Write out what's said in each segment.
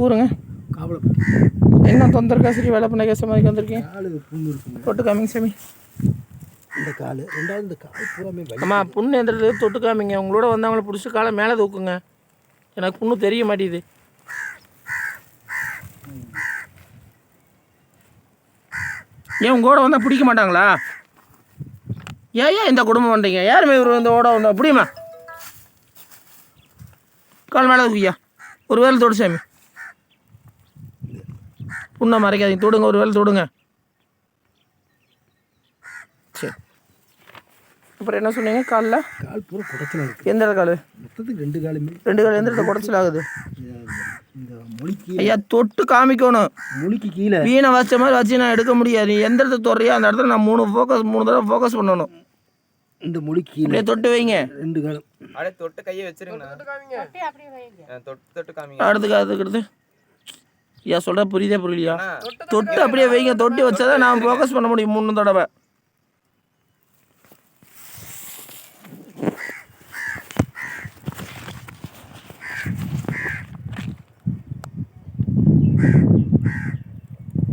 ஊருங்க காவலப்பட்டி. என்ன தொந்தரக்கா சரி வேலை பண்ண கேச மாதிரி வந்திருக்கீங்க? காலு புண்ணு இருக்குங்க. தொட்டு காமிங்க சாமி. இந்த காலு ரெண்டாவது இந்த கால் பூராமே அம்மா புண்ணு எந்திரது தொட்டு காமிங்க. உங்களோட வந்து அவங்கள பிடிச்சி காலை மேலே தூக்குங்க. எனக்கு புண்ணு தெரிய மாட்டேங்குது. ஏன் உங்கள் கூட வந்தால் பிடிக்க மாட்டாங்களா? ஏன் இந்த குடும்பம் பண்ணுறீங்க? யாருமே இவர் இந்த ஓட வந்தா பிடிமா கால் மேலே தூக்கியா ஒரு வேலை தொடு சாமி. புண்ணை மறைக்காதீங்க, தொடுங்க, ஒரு வேலை தொடுங்க. சரி, அப்புறம் என்ன சொன்னீங்க? காலில் கால் பூரா குடைச்சல் ஆகுது. எந்த கால்? மொத்தத்துக்கு ரெண்டு காலுமே. ரெண்டு கால் எந்த இடத்துல குடைச்சல் ஆகுது? இந்த மொழிக்கு ஐயா தொட்டு காமிக்கணும். மொழிக்கு கீழே வீணை வச்ச மாதிரி வச்சு நான் எடுக்க முடியாது. நீ எந்த இடத்துல தொடுறியோ அந்த இடத்துல நான் மூணு தடவை ஃபோக்கஸ் பண்ணணும். இந்த மொழிக்கு கீழே அப்படியே தொட்டு வைங்க. ரெண்டு காலம் அப்படியே தொட்டு கையை வச்சிருங்க. தொட்டு காமிங்க. அடுத்து ஐயா சொல்ற புரியுதா புரியலையா? தொட்டு அப்படியே வைங்க. தொட்டி வச்சாதான் நான் ஃபோக்கஸ் பண்ண முடியும் 3 தடவை.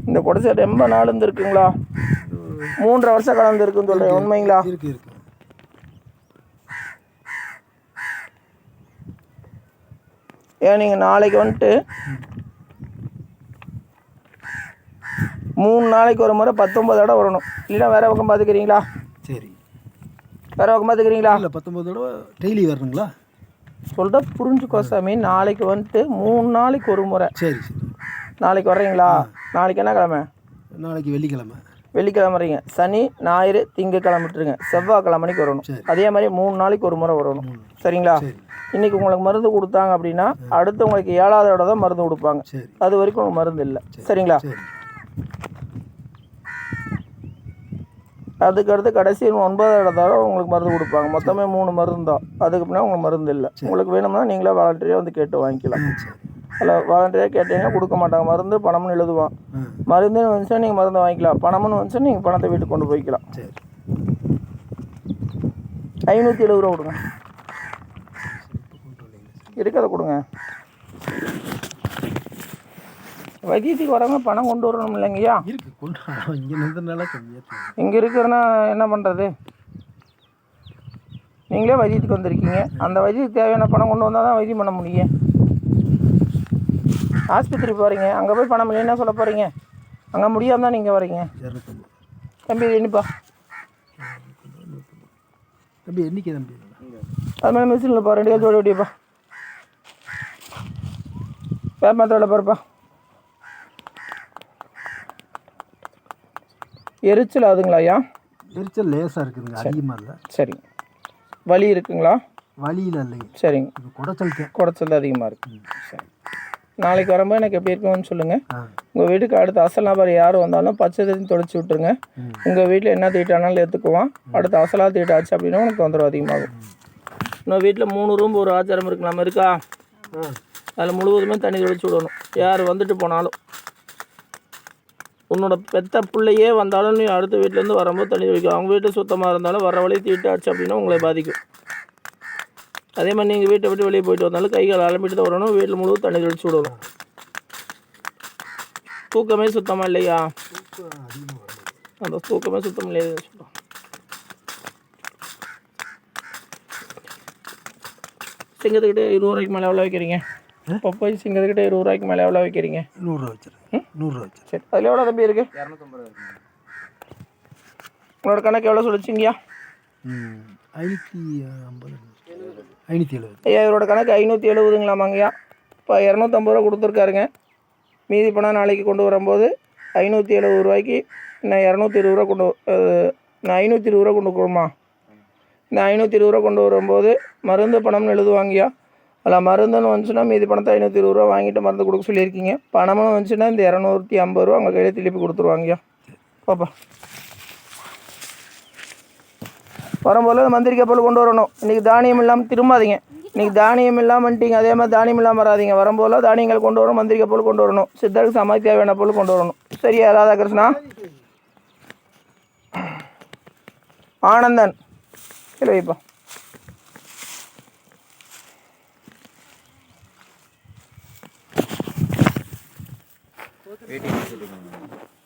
இந்த குடைச்ச ரொம்ப நாள் இருந்துருக்குங்களா? 3.5 வருஷம் கலந்து இருக்குன்னு சொல்றேன், உண்மைங்களா? இருக்கு இருக்கு. ஏன் நீங்கள் நாளைக்கு வந்துட்டு 3 நாளைக்கு ஒரு முறை 19 தடவை வரணும். இல்லைன்னா வேற பக்கம் பார்த்துக்கிறீங்களா? சரி, வேற பக்கம் பார்த்துக்கிறீங்களா? இல்லை 19 தடவை டெய்லி வரணுங்களா? சொல்கிற புரிஞ்சுக்கோ சாமி. நாளைக்கு வந்துட்டு 3 நாளைக்கு ஒரு முறை. சரி சரி. நாளைக்கு வர்றீங்களா? நாளைக்கு என்ன கிழமை? நாளைக்கு வெள்ளிக்கிழமை. வெள்ளிக்கிழமை வரீங்க. சனி ஞாயிறு திங்கக்கிழமை விட்டுருங்க. செவ்வாய்க்கிழமைக்கு வரணும். அதே மாதிரி 3 நாளைக்கு ஒரு முறை வரணும். சரிங்களா? இன்றைக்கி உங்களுக்கு மருந்து கொடுத்தாங்க அப்படின்னா அடுத்து உங்களுக்கு 7வது தடவை தான் மருந்து கொடுப்பாங்க. அது வரைக்கும் உங்களுக்கு மருந்து இல்லை. சரிங்களா? அதுக்கடுத்து கடைசி 9வது தடவை உங்களுக்கு மருந்து கொடுப்பாங்க. மொத்தமே 3 மருந்து தான். அதுக்கு பின்னா உங்களுக்கு மருந்து இல்லை. உங்களுக்கு வேணும்னா நீங்களே வாலண்டரியாக வந்து கேட்டு வாங்கிக்கலாம். அதில் வாலண்டரியாக கேட்டீங்கன்னா கொடுக்க மாட்டாங்க. மருந்து பணம்னு எழுதுவான். மருந்துன்னு வந்துச்சுன்னா நீங்கள் மருந்தை வாங்கிக்கலாம். பணம்னு வந்துச்சுன்னா நீங்கள் பணத்தை வீட்டுக்கு கொண்டு போய்க்கலாம். 570 ரூபா கொடுங்க. இருக்கிறத கொடுங்க. வைத்தியத்துக்கு வரவங்க பணம் கொண்டு வரணும் இல்லைங்கய்யா? இருக்கு, கொண்டு வரோம். இங்கே நின்றனால கம்மியாக. இங்கே இருக்கிறன்னா என்ன பண்ணுறது? நீங்களே வைத்தியத்துக்கு வந்திருக்கீங்க. அந்த வைத்தியத்துக்கு தேவையான பணம் கொண்டு வந்தால் தான் வைத்தியம் பண்ண முடியும். ஆஸ்பத்திரி போகிறீங்க, அங்கே போய் பணம் இல்லைன்னா சொல்ல போகிறீங்க. அங்கே முடியாமல் தான் நீங்கள் வரீங்க. தம்பி எண்ணிப்பா. தம்பி எண்ணிக்கை தம்பி. அது மாதிரி மிஷினில் பா 2 ஜோடி ஓட்டியப்பா. பேர் மாத்திரை பாருப்பா. எரிச்சல் ஆகுதுங்களா ஐயா? எரிச்சல் லேசாக இருக்குதுங்க, அதிகமாக இல்லை. சரிங்க. வலி இருக்குங்களா? வலியில் இல்லைங்க. சரிங்க. குடைச்சல் அதிகமாக இருக்குது. சரி, நாளைக்கு வரும்போது எனக்கு எப்படி இருக்குன்னு சொல்லுங்கள். உங்கள் வீட்டுக்கு அடுத்த அசல் நபர் யார் வந்தாலும் பச்சை தண்ணி தொலைச்சி விட்ருங்க. உங்கள் வீட்டில் என்ன தீட்டானாலும் எடுத்துக்குவான். அடுத்த அசலாக தீட்டாச்சு அப்படின்னா உனக்கு தொந்தரவு அதிகமாகும். இன்னும் வீட்டில் 3 ரூம் ஒரு ஆச்சாரம் இருக்கு. நம்ம இருக்கா? அதில் முழுவதுமே தண்ணி தெளிச்சு விடணும். யார் வந்துட்டு போனாலும். உன்னோட பெத்த பிள்ளையே வந்தாலும் நீ அடுத்த வீட்டிலேருந்து வரும்போது தண்ணி தெளிக்கும். அவங்க வீட்டு சுத்தமாக இருந்தாலும் வர வழி தீட்டாச்சு அப்படின்னா உங்களை பாதிக்கும். அதே மாதிரி நீங்கள் வீட்டை விட்டு வெளியே போயிட்டு வந்தாலும் கைகால் அலம்பிட்டு தான் வரணும். வீட்டில் முழுவதும் தண்ணி தெளிச்சு விடணும். தூக்கமே சுத்தமாக இல்லையா? அந்த தூக்கமே சுத்தம் இல்லையா? சொல்கிறோம். சிங்கத்துக்கிட்டே 20 ரூபாய்க்கு மேலே எவ்வளோ வைக்கிறீங்க? இப்போ போய் சிங்கத்துக்கிட்டே 20 ரூபாய்க்கு மேலே எவ்வளோ வைக்கிறீங்க? 100 ரூபா வச்சுருக்கேன். 100 ரூபா வச்சு. சரி, அதில் எவ்வளோ தம்பி இருக்குது? 250 ரூபா. உங்களோட கணக்கு எவ்வளோ சொல்லிச்சிங்கய்யா? 570. ஐயா இவரோட கணக்கு 570ங்களாமாங்கய்யா. இப்போ 250 ரூபா கொடுத்துருக்காருங்க. மீதி பணம் நாளைக்கு கொண்டு வரும்போது 570 ரூபாய்க்கு நான் 220 ரூபா நான் 520 ரூபா கொண்டு போகணுமா? இந்த 520 ரூபா கொண்டு வரும்போது மருந்து பணம்னு எழுதுவாங்கய்யா. அதில் மருந்துன்னு வந்துச்சுன்னா மீதி பணத்தை 520 ரூபா வாங்கிட்டு மருந்து கொடுக்க சொல்லியிருக்கீங்க. பணமும் வந்துச்சுன்னா இந்த 250 ரூபா உங்கள் கையில் திருப்பி கொடுத்துருவாங்கய்யா. பாப்பா வரும்போது மந்திரிக்காய் பொருள் கொண்டு வரணும். இன்றைக்கி தானியம் இல்லாமல் திரும்பாதீங்க. இன்றைக்கி தானியம் இல்லாமல் வந்துட்டீங்க. அதே மாதிரி தானியம் இல்லாமல் வராதிங்க. வரும்போது தானியங்கள் கொண்டு வரணும். மந்திரிக்காய் பொருள் கொண்டு வரணும். சித்தருக்கு சமாதி தேவையான பொருள் கொண்டு வரணும். சரியா ராதாகிருஷ்ணா? ஆனந்தன் இல்லை வைப்பா. வெயிட்டிங் சொல்லிருக்கேன்